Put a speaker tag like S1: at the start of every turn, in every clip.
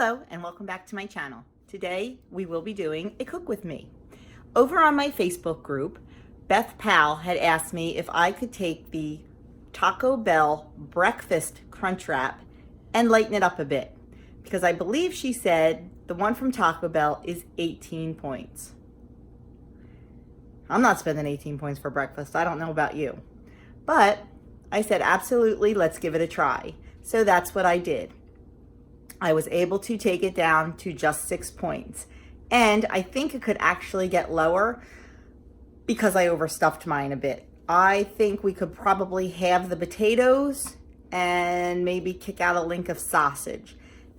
S1: Hello and welcome back to my channel. Today we will be doing a cook with me. Over on my Facebook group, Beth Powell had asked me if I could take the Taco Bell breakfast crunch wrap and lighten it up a bit, because I believe she said the one from Taco Bell is 18 points. I'm not spending 18 points for breakfast. I don't know about you, but I said absolutely, let's give it a try. So that's what I did. I was able to take it down to just 6 points. And I think it could actually get lower because I overstuffed mine a bit. I think we could probably have the potatoes and maybe kick out a link of sausage.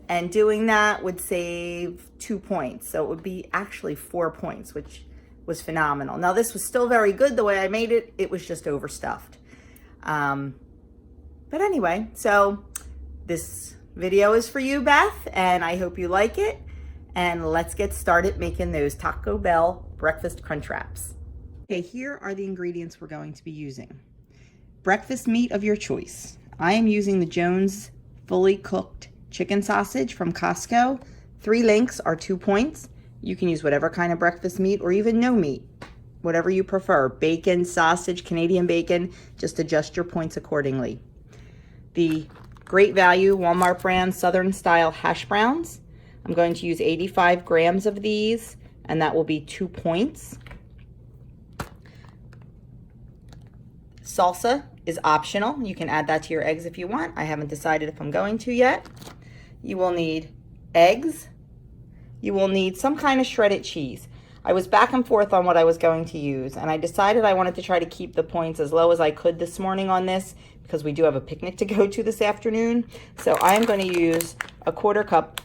S1: And doing that would save 2 points. So it would be actually 4 points, which was phenomenal. Now this was still very good the way I made it. It was just overstuffed. But anyway, so this video is for you, Beth, and I hope you like it. And let's get started making those Taco Bell breakfast crunch wraps. Okay, here are the ingredients we're going to be using. Breakfast meat of your choice. I am using the Joan's fully cooked chicken sausage from Costco. 3 links are 2 points. You can use whatever kind of breakfast meat or even no meat, whatever you prefer. Bacon, sausage, Canadian bacon, just adjust your points accordingly. The Great Value Walmart brand Southern style hash browns. I'm going to use 85 grams of these, and that will be 2 points. Salsa is optional. You can add that to your eggs if you want. I haven't decided if I'm going to yet. You will need eggs. You will need some kind of shredded cheese. I was back and forth on what I was going to use, and I decided I wanted to try to keep the points as low as I could this morning on this because we do have a picnic to go to this afternoon. So I am going to use a 1/4 cup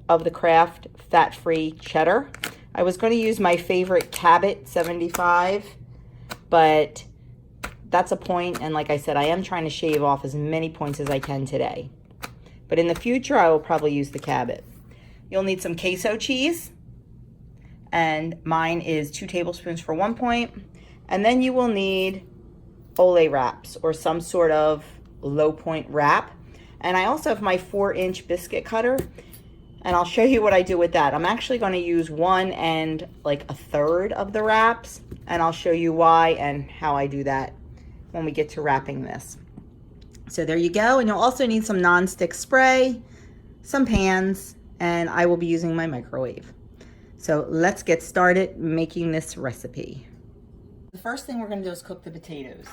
S1: of the Kraft fat-free cheddar. I was going to use my favorite Cabot 75, but that's a point, and like I said, I am trying to shave off as many points as I can today. But in the future, I will probably use the Cabot. You'll need some queso cheese, and mine is 2 tablespoons for 1 point. And then you will need Ole wraps or some sort of low point wrap. And I also have my 4-inch biscuit cutter, and I'll show you what I do with that. I'm actually going to use 1 and like 1/3 of the wraps, and I'll show you why and how I do that when we get to wrapping this. So there you go. And you'll also need some non-stick spray, some pans, and I will be using my microwave. So let's get started making this recipe. The first thing we're going to do is cook the potatoes.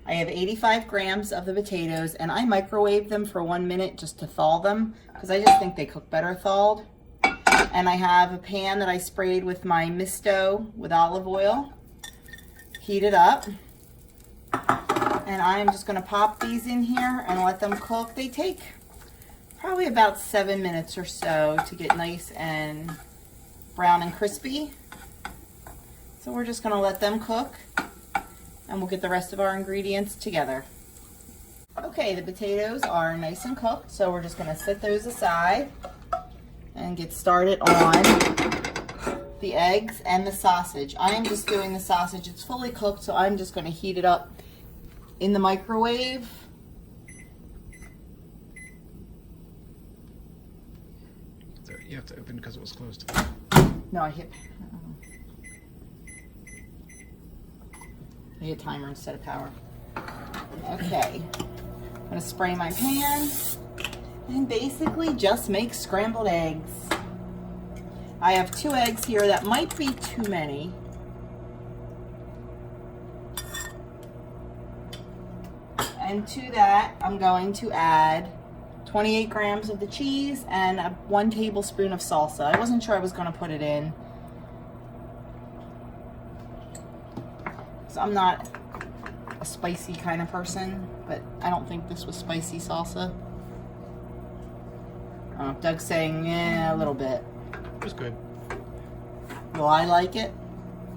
S1: I have 85 grams of the potatoes, and I microwave them for 1 minute just to thaw them because I just think they cook better thawed. And I have a pan that I sprayed with my misto with olive oil. Heat it up. And I'm just going to pop these in here and let them cook. They take probably about 7 minutes or so to get nice and brown and crispy. So we're just going to let them cook, and we'll get the rest of our ingredients together. Okay, the potatoes are nice and cooked, so we're just going to set those aside and get started on the eggs and the sausage. I am just doing the sausage. It's fully cooked, so I'm just going to heat it up in the microwave.
S2: So you have to open because it was closed.
S1: No, I hit timer instead of power. Okay, I'm gonna spray my pan and basically just make scrambled eggs. I have 2 eggs here. That might be too many. And to that, I'm going to add 28 grams of the cheese and 1 tablespoon of salsa. I wasn't sure I was going to put it in, so I'm not a spicy kind of person, but I don't think this was spicy salsa. Doug's saying, yeah, a little bit.
S2: It was good.
S1: Will I like it,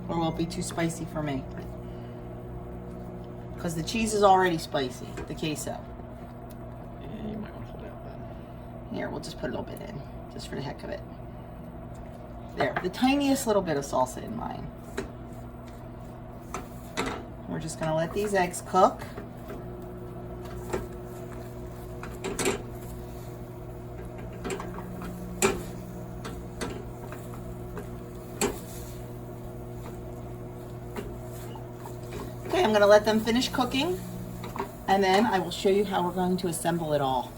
S1: or will it be too spicy for me? Because the cheese is already spicy, the queso.
S2: Yeah, you might want to hold out then.
S1: Here, we'll just put a little bit in, just for the heck of it. There, the tiniest little bit of salsa in mine. We're just going to let these eggs cook. gonna let them finish cooking, and then I will show you how we're going to assemble it all.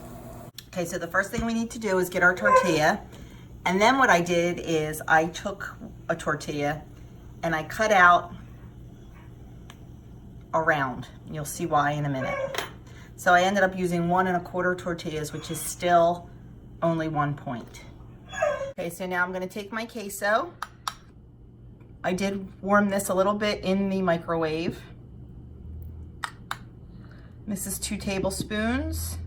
S1: Okay, so the first thing we need to do is get our tortilla. And then what I did is I took a tortilla and I cut out a round. You'll see why in a minute. So I ended up using 1 1/4 tortillas, which is still only 1 point. Okay, so now I'm gonna take my queso. I did warm this a little bit in the microwave. This is 2 tablespoons,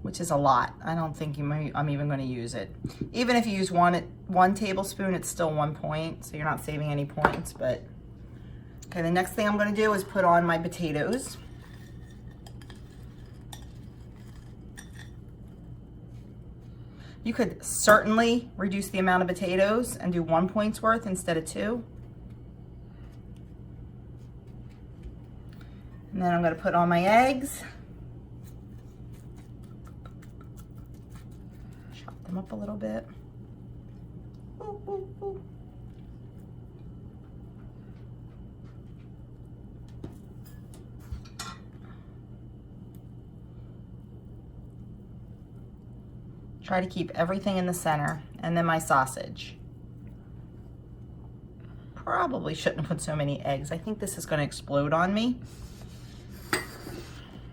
S1: which is a lot. I don't think I'm even gonna use it. Even if you use one tablespoon, it's still 1 point, so you're not saving any points, but. Okay, the next thing I'm gonna do is put on my potatoes. You could certainly reduce the amount of potatoes and do 1 point's worth instead of 2. And then I'm gonna put on my eggs. Chop them up a little bit. Ooh, ooh, ooh. Try to keep everything in the center, and then my sausage. Probably shouldn't have put so many eggs. I think this is gonna explode on me.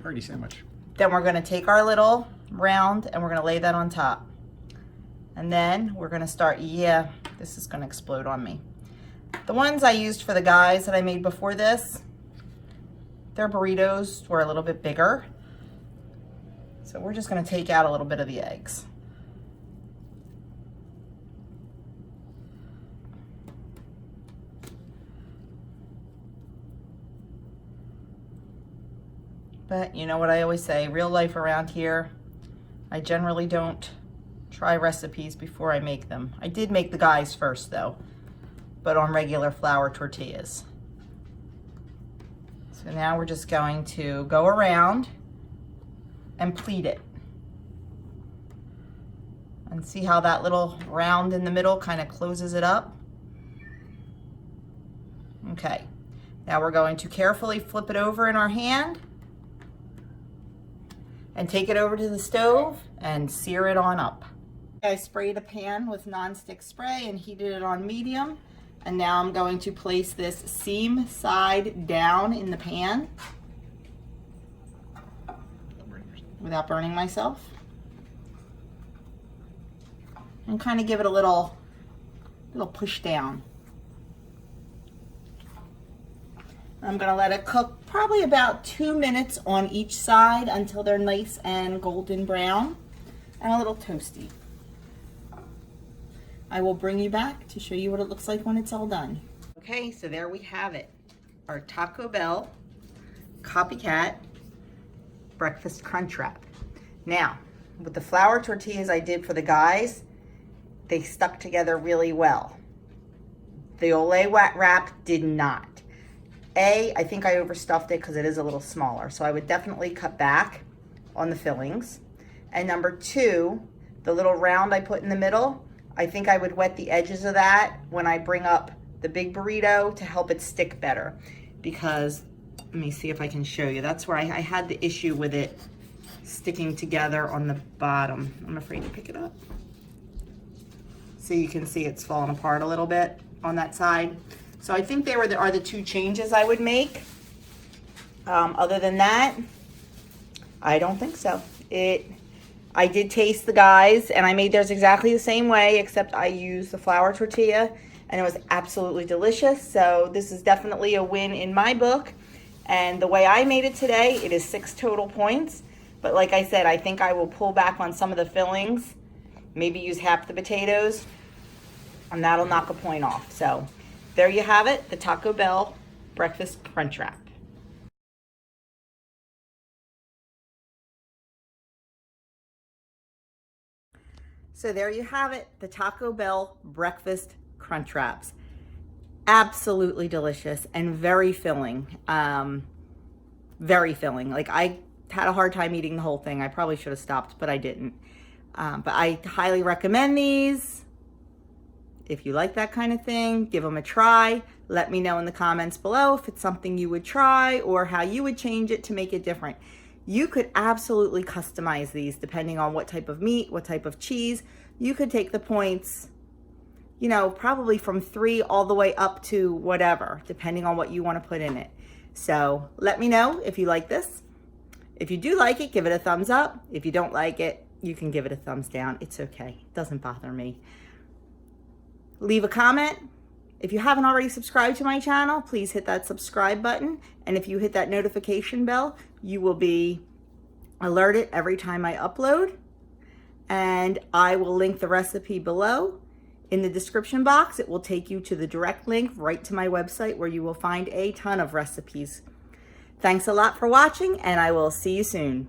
S2: Party sandwich.
S1: Then we're gonna take our little round and we're gonna lay that on top. And then we're gonna start, yeah, this is gonna explode on me. The ones I used for the guys that I made before this, their burritos were a little bit bigger. So we're just gonna take out a little bit of the eggs. But you know what I always say, real life around here, I generally don't try recipes before I make them. I did make the guys first though, but on regular flour tortillas. So now we're just going to go around and pleat it. And see how that little round in the middle kind of closes it up? Okay, now we're going to carefully flip it over in our hand and take it over to the stove and sear it on up. I sprayed a pan with nonstick spray and heated it on medium. And now I'm going to place this seam side down in the pan without burning myself. And kind of give it a little push down. I'm gonna let it cook probably about 2 minutes on each side until they're nice and golden brown and a little toasty. I will bring you back to show you what it looks like when it's all done. Okay, so there we have it. Our Taco Bell Copycat Breakfast Crunchwrap. Now, with the flour tortillas I did for the guys, they stuck together really well. The Olay wrap did not. I think I overstuffed it because it is a little smaller, so I would definitely cut back on the fillings. And number 2, the little round I put in the middle, I think I would wet the edges of that when I bring up the big burrito to help it stick better. Because, let me see if I can show you. That's where I had the issue with it sticking together on the bottom. I'm afraid to pick it up. So you can see it's falling apart a little bit on that side. So I think they are the 2 changes I would make. Other than that, I don't think so. I did taste the guys, and I made theirs exactly the same way, except I used the flour tortilla, and it was absolutely delicious. So this is definitely a win in my book. And the way I made it today, it is 6 total points. But like I said, I think I will pull back on some of the fillings, maybe use half the potatoes, and that'll knock a point off. So there you have it, the Taco Bell Breakfast Crunchwrap. So there you have it, the Taco Bell Breakfast Crunchwraps. Absolutely delicious and very filling. Very filling. Like, I had a hard time eating the whole thing. I probably should have stopped, but I didn't. But I highly recommend these. If you like that kind of thing, give them a try. Let me know in the comments below if it's something you would try or how you would change it to make it different. You could absolutely customize these depending on what type of meat, what type of cheese. You could take the points, you know, probably from 3 all the way up to whatever, depending on what you want to put in it. So let me know if you like this. If you do like it, give it a thumbs up. If you don't like it, you can give it a thumbs down. It's okay. It doesn't bother me. Leave a comment. If you haven't already subscribed to my channel, please hit that subscribe button. And if you hit that notification bell, you will be alerted every time I upload. And I will link the recipe below. In the description box, it will take you to the direct link right to my website where you will find a ton of recipes. Thanks a lot for watching, and I will see you soon.